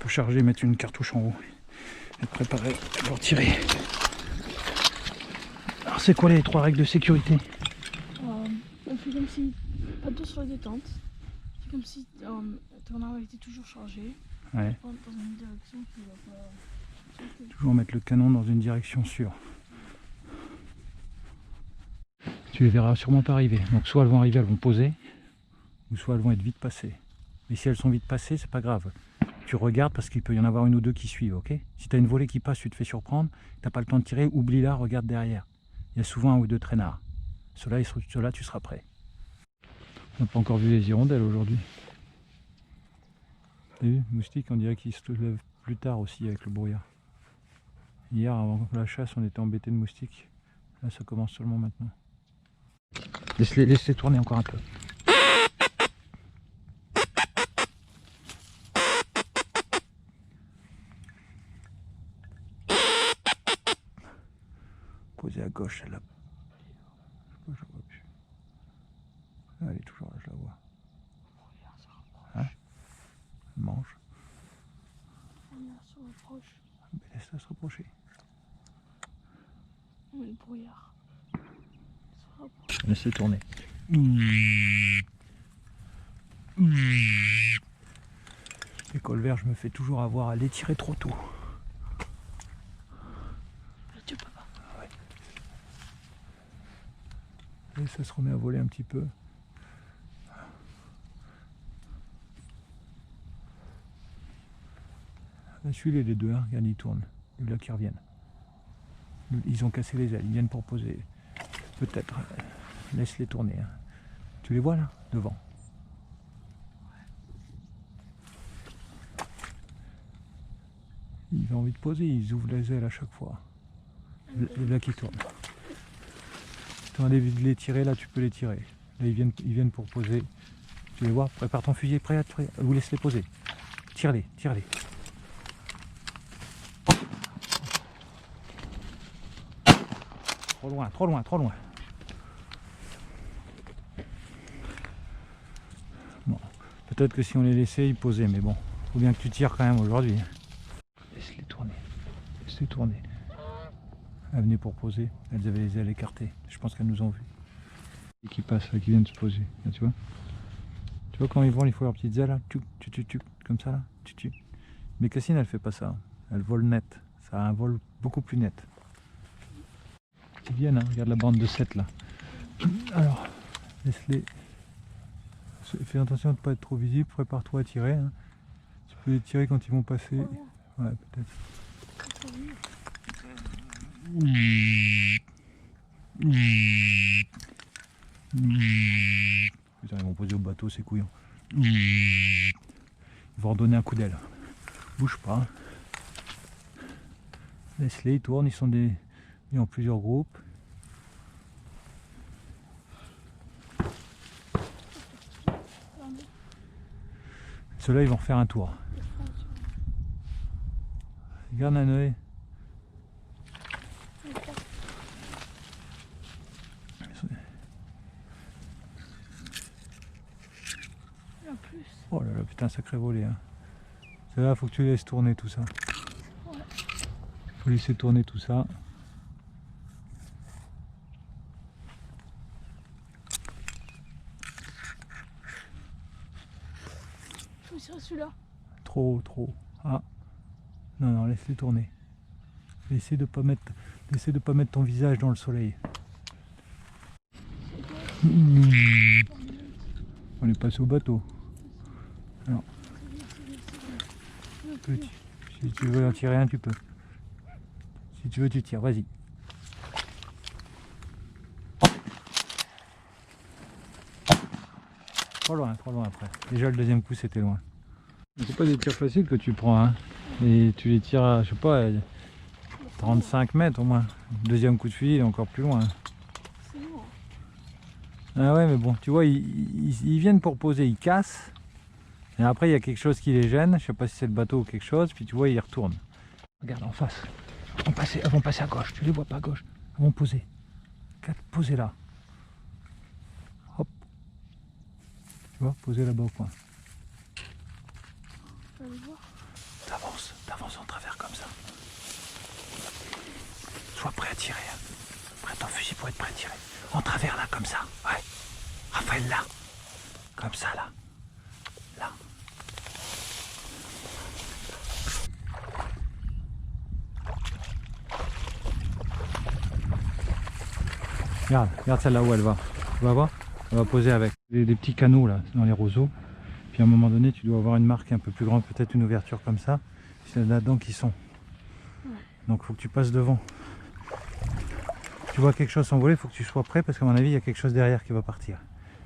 peux charger, mettre une cartouche en haut. Être préparé pour tirer. Alors c'est quoi les 3 règles de sécurité? On fait comme si, pas tout sur la détente. C'est comme si ton arme était toujours chargée. Ouais. Dans une direction qui va pas... Toujours mettre le canon dans une direction sûre. Tu les verras sûrement pas arriver. Donc soit elles vont arriver, elles vont poser, ou soit elles vont être vite passées. Mais si elles sont vite passées, c'est pas grave. Tu regardes parce qu'il peut y en avoir une ou deux qui suivent, ok? Si tu as une volée qui passe, tu te fais surprendre, tu n'as pas le temps de tirer, oublie-la, regarde derrière. Il y a souvent un ou deux traînards. Ceux-là, tu seras prêt. On n'a pas encore vu les hirondelles aujourd'hui. T'as vu, moustique, on dirait qu'il se lève plus tard aussi avec le brouillard. Hier, avant la chasse, on était embêté de moustiques. Là, ça commence seulement maintenant. Laisse-les tourner encore un peu. Posée à gauche, celle-là. Je la vois plus. Ah, elle est toujours là, je la vois. Hein? Elle mange. se rapproche. Mais laisse-la se rapprocher. Le brouillard. Se rapproche. Laisse-les tourner. Les colverts, je me fais toujours avoir à les tirer trop tôt. Tu peux pas. Ouais. Et ça se remet à voler un petit peu. Celui-là, les deux, hein. Regarde, ils tournent. Les là qui reviennent. Ils ont cassé les ailes, ils viennent pour poser. Peut-être. Laisse-les tourner. Hein. Tu les vois là, devant. Ils ont envie de poser, ils ouvrent les ailes à chaque fois. Les là qui tournent. Tu as envie de les tirer, là tu peux les tirer. Là ils viennent pour poser. Tu les vois, prépare ton fusil, prêt, ou laisse-les poser. Tire-les, tire-les. Trop loin, trop loin, trop loin. Bon, peut-être que si on les laissait, ils posaient, mais bon, faut bien que tu tires quand même aujourd'hui. Laisse-les tourner, laisse-les tourner. Elles venaient pour poser, elles avaient les ailes écartées. Je pense qu'elles nous ont vus. Et qui passent, là, qui viennent se poser, là, tu vois. Tu vois quand ils volent, il faut leurs petites ailes, là, tuc, comme ça, là, tuc. Mais Cassine, elle fait pas ça. Elle vole net. Ça a un vol beaucoup plus net. Ils viennent, hein, regarde la bande de 7 là. Alors, laisse-les. Fais attention de ne pas être trop visible, prépare-toi à tirer. Hein. Tu peux les tirer quand ils vont passer. Ouais, peut-être. Putain, ils vont poser au bateau, ces couillons. Ils vont redonner un coup d'aile. Bouge pas. Laisse-les, ils tournent, ils sont en plusieurs groupes. Ceux-là, ils vont refaire un tour. Regarde un œil. Oh là là, putain, sacré volé. Hein. Celle-là, faut que tu laisses tourner tout ça. Faut laisser tourner tout ça. Je me tirer celui-là. Trop. Ah. Non, laisse-les tourner. Essaie de pas mettre ton visage dans le soleil. On est passé au bateau. Alors. Petit. Si tu veux en tirer un, tu peux. Si tu veux, tu tires. Vas-y. Trop loin après. Déjà le deuxième coup, c'était loin. C'est pas des tirs faciles que tu prends, hein. Et tu les tires à, je sais pas, 35 mètres au moins. Le deuxième coup de fusil, il est encore plus loin. C'est lourd. Ah ouais, mais bon, tu vois, ils viennent pour poser, ils cassent. Et après, il y a quelque chose qui les gêne. Je sais pas si c'est le bateau ou quelque chose. Puis tu vois, ils retournent. Regarde en face. Elles vont passer à gauche. Tu les vois pas à gauche. Elles vont poser. Poser là. Hop. Tu vois, poser là-bas au coin. Tu vas les voir. Ça va. à tirer. Hein. Prête ton fusil pour être prêt à tirer. En travers là, comme ça. Ouais. Raphaël là. Comme ça là. Là. Regarde, regarde celle-là où elle va. Tu vas voir? Elle va poser avec des petits canaux là dans les roseaux. Puis à un moment donné, tu dois avoir une marque un peu plus grande, peut-être une ouverture comme ça. C'est là-dedans qu'ils sont. Donc il faut que tu passes devant. Tu vois quelque chose s'envoler, il faut que tu sois prêt parce qu'à mon avis, il y a quelque chose derrière qui va partir.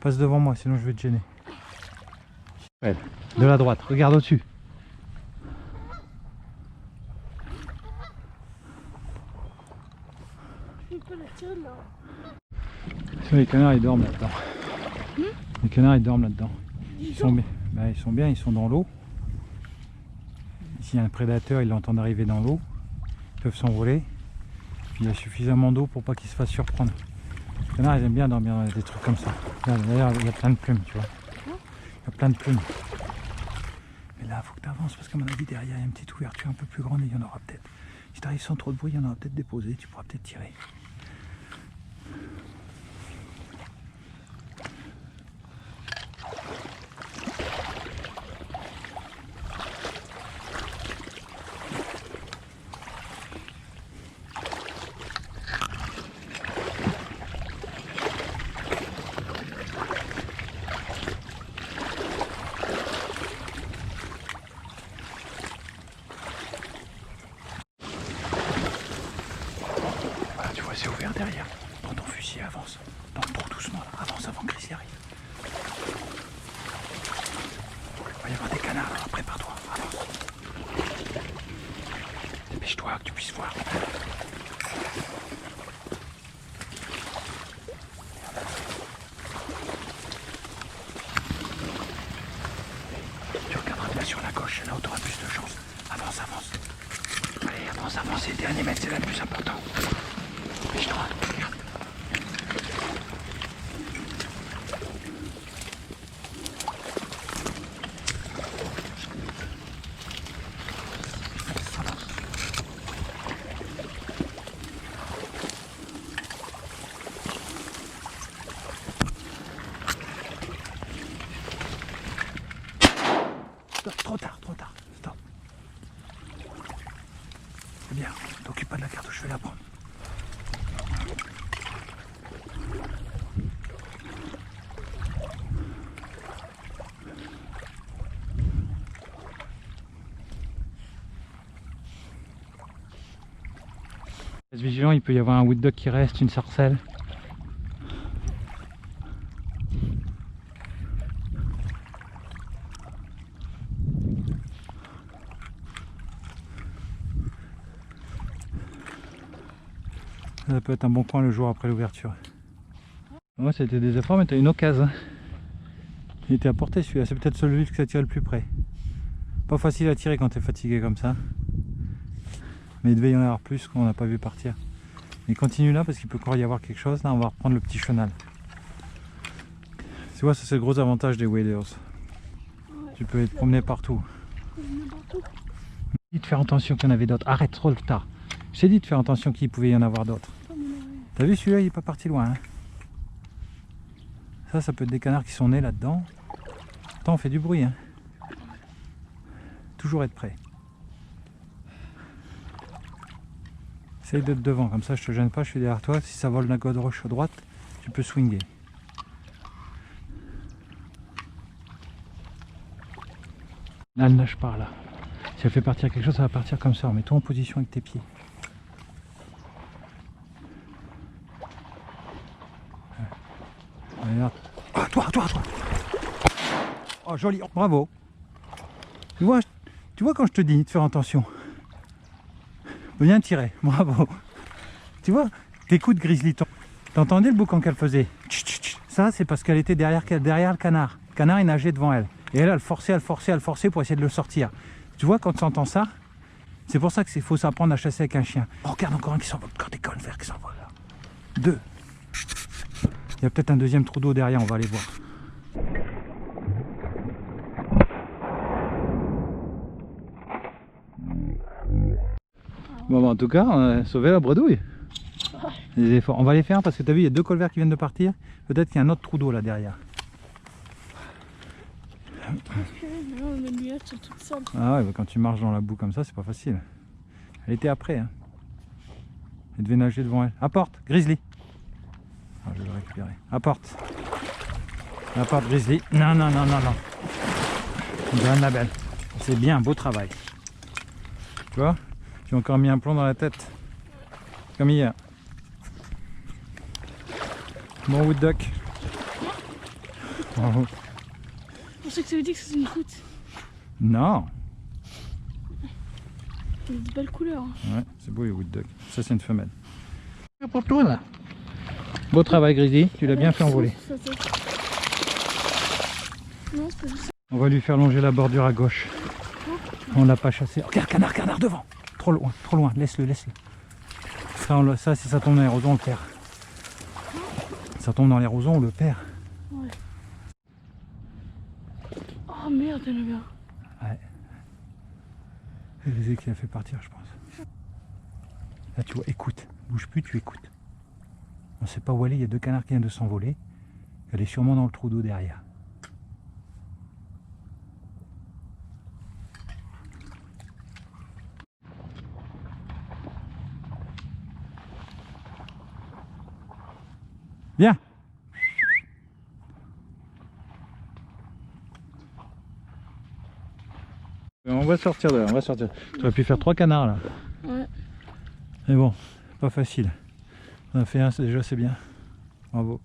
Passe devant moi, sinon je vais te gêner. De la droite, regarde au-dessus. Je peux la tirer là. Les canards ils dorment là-dedans. Les canards ils dorment là-dedans. Ils sont bien. Bah, ils sont bien, ils sont dans l'eau. S'il y a un prédateur, ils l'entendent arriver dans l'eau. Ils peuvent s'envoler. Puis il y a suffisamment d'eau pour pas qu'ils se fassent surprendre. Les canards ils aiment bien dormir dans des trucs comme ça. D'ailleurs il y a plein de plumes, tu vois. Il y a plein de plumes. Mais là il faut que tu avances parce qu'à mon avis derrière il y a une petite ouverture un peu plus grande et il y en aura peut-être. Si tu arrives sans trop de bruit, il y en aura peut-être déposé, tu pourras peut-être tirer. C'est ouvert derrière. Prends ton fusil et avance. Non, trop doucement là. Avance avant que Chris y arrive. Il va y avoir des canards là. Prépare-toi. Avance. Dépêche-toi que tu puisses voir. Tu regarderas bien sur la gauche. C'est là où tu auras plus de chance. Avance, avance. Allez, avance, avance. C'est le dernier mètre, c'est là le plus important. Dépêche-toi, regarde. Stop, trop tard, stop. C'est bien, t'occupe pas de la cartouche, je vais la prendre. Reste vigilant, il peut y avoir un wood duck qui reste, une sarcelle. Ça peut être un bon coin le jour après l'ouverture. Moi c'était des efforts mais t'as une occasion. Il était à portée celui-là, c'est peut-être celui que ça tire le plus près. Pas facile à tirer quand t'es fatigué comme ça. Mais il devait y en avoir plus qu'on n'a pas vu partir. Mais continue là parce qu'il peut encore y avoir quelque chose. Là on va reprendre le petit chenal. Tu vois, ça c'est le gros avantage des waders. Ouais. Tu peux être promené partout. J'ai dit de faire attention qu'il y en avait d'autres. Arrête trop tard. Je t'ai dit de faire attention qu'il pouvait y en avoir d'autres. T'as vu celui-là, il n'est pas parti loin. Hein. Ça peut être des canards qui sont nés là-dedans. Attends, on fait du bruit. Hein. Toujours être prêt. Essaye d'être devant, comme ça je te gêne pas, je suis derrière toi. Si ça vole d'un gauche à droite, tu peux swinger. Là, elle nage par là. Si elle fait partir quelque chose, ça va partir comme ça. Mets-toi en position avec tes pieds. Regarde. Ah, toi. Oh, joli, bravo. Tu vois quand je te dis de faire attention. Bien tiré, bravo. Tu vois, tes coups de grizzly. T'entendais le boucan qu'elle faisait? Ça, c'est parce qu'elle était derrière le canard. Le canard, il nageait devant elle. Et elle forçait pour essayer de le sortir. Tu vois, quand tu entends ça, c'est pour ça qu'il faut s'apprendre à chasser avec un chien. Oh, regarde encore un qui s'envole, encore des conifères qui s'envolent là. 2. Il y a peut-être un deuxième trou d'eau derrière, on va aller voir. Bon, en tout cas, on a sauvé la bredouille. Les efforts. On va les faire parce que tu as vu, il y a 2 colverts qui viennent de partir. Peut-être qu'il y a un autre trou d'eau là derrière. Mes lunettes sont toutes sales. Ah ouais, bah quand tu marches dans la boue comme ça, c'est pas facile. Elle était après. Hein. Elle devait nager devant elle. Apporte, Grizzly. Ah, je vais le récupérer. Apporte. Apporte, Grizzly. Non, non, non, non, non. Donne la belle. C'est bien, beau travail. Tu vois, tu as encore mis un plomb dans la tête. Comme hier. Bon wood duck. Bravo. Je pensais que ça veut dire que c'est une croûte. Non. Il y a de belles couleurs. Hein. Ouais, c'est beau les wood duck. Ça c'est une femelle. Pour toi là. Beau travail Grizzly, tu l'as bien fait envoler. Non, c'est pas juste ça. On va lui faire longer la bordure à gauche. On l'a pas chassé. Regarde, canard devant. Trop loin, laisse-le, laisse-le. Ça, si ça tombe dans les roseaux, on le perd. Ça tombe dans les roseaux, on le perd. Ouais. Oh merde, il y en avait un. Ouais. C'est Grizzly qui l'a fait partir, je pense. Là, tu vois, écoute. Bouge plus, tu écoutes. On sait pas où aller, il y a 2 canards qui viennent de s'envoler. Elle est sûrement dans le trou d'eau derrière. Viens. On va sortir de là, on va sortir. Tu aurais pu faire 3 canards là. Ouais. Mais bon, pas facile. On a fait un, déjà c'est bien. Bravo.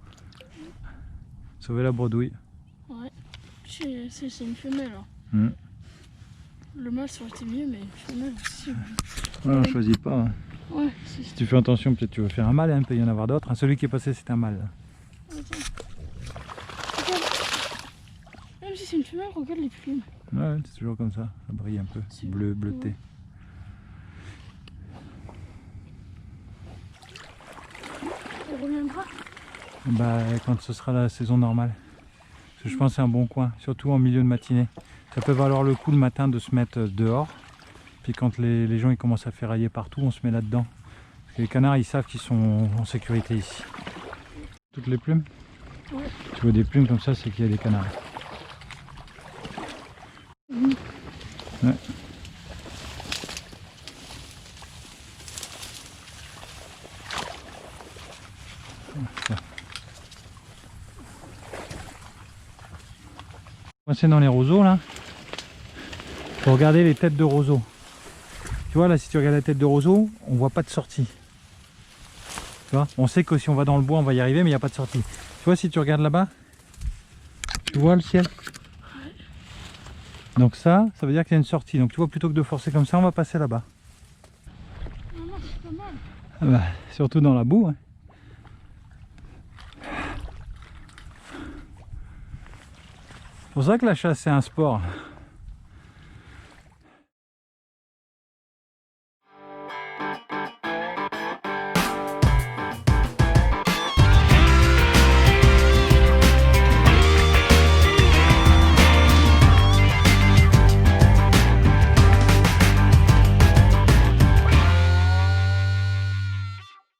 Sauver la bredouille. Ouais. C'est une femelle. Hein. Mmh. Le mâle ça aurait été mieux, mais une femelle aussi. Ouais, on choisit pas. Hein. Ouais, Si tu fais attention, peut-être tu vas faire un mâle, hein, il peut y en avoir d'autres. Celui qui est passé, c'est un mâle. Même si c'est une femelle, regarde les plumes. Ouais, c'est toujours comme ça. Ça brille un peu. Bleu, bleuté. Elle reviendra. Bah, quand ce sera la saison normale. Parce que je pense que c'est un bon coin, surtout en milieu de matinée. Ça peut valoir le coup le matin de se mettre dehors. Puis quand les gens ils commencent à ferrailler partout, on se met là-dedans. Parce que les canards ils savent qu'ils sont en sécurité ici. Toutes les plumes? Ouais. Tu vois des plumes comme ça, c'est qu'il y a des canards. Mmh. Ouais. C'est dans les roseaux là. Faut regarder les têtes de roseaux. Tu vois là, si tu regardes la tête de roseau, on voit pas de sortie. Tu vois, on sait que si on va dans le bois, on va y arriver, mais il n'y a pas de sortie. Tu vois, si tu regardes là-bas, tu vois le ciel. Donc ça veut dire qu'il y a une sortie. Donc tu vois, plutôt que de forcer comme ça, on va passer là-bas. Non, non, c'est pas mal. Ah bah, surtout dans la boue. Hein. C'est pour ça que la chasse c'est un sport.